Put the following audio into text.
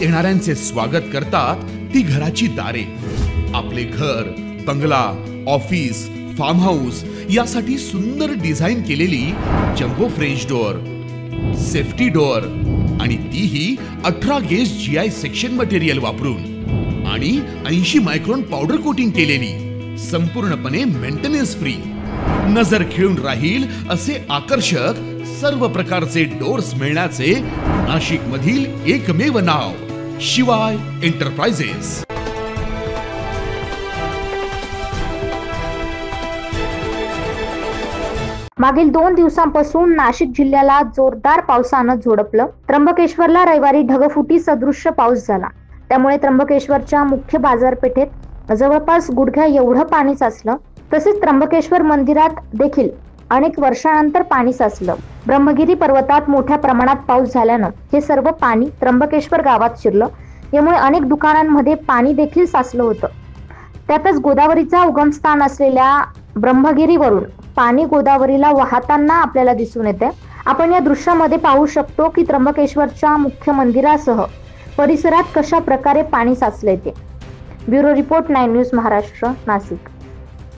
येणाऱ्यांचे स्वागत करतात ती घराची दारे। आपले घर, बंगला, ऑफिस, फार्म हाऊस यासाठी सुंदर डिझाईन केलेली jumbo French door, safety door आणि तीही 18 गेज GI सेक्शन मटेरियल वापरून आणि 80 मायक्रॉन पावडर कोटिंग केलेली, संपूर्णपणे मेंटेनन्स फ्री, नजर खिळून राहील असे आकर्षक सर्व प्रकारचे डोअर्स मिळण्याचे नाशिक मधील एकमेव नाव शिवाय एंटरप्राइजेस। मागील 2 दिवसांपासून नाशिक जिल्ह्याला जोरदार पावसानं झोडपलं। त्र्यंबकेश्वरला रविवारी ढगफुटी सदृश्य पाऊस झाला, त्यामुळे त्र्यंबकेश्वरच्या मुख्य बाजारपेठेत जवळपास गुडघ्या एवढं पाणी साचलं। तसेच त्र्यंबकेश्वर मंदिरात देखील अनेक वर्षानंतर पाणी साचलं। ब्रह्मगिरी पर्वतात मोठ्या प्रमाणात पाऊस झाल्यानं हे सर्व पाणी त्र्यंबकेश्वर गावात शिरलं, यामुळे अनेक दुकानांमध्ये पाणी देखील साचलं होतं। त्यातच गोदावरीचा उगमस्थान असलेल्या ब्रह्मगिरीवरून पाणी गोदावरीला वाहताना आपल्याला दिसून येते। आपण या दृश्यामध्ये पाहू शकतो की त्र्यंबकेश्वरच्या मुख्य मंदिरासह परिसरात कशा प्रकारे पाणी साचले ते। Bureau report 9 news Maharashtra, Nashik.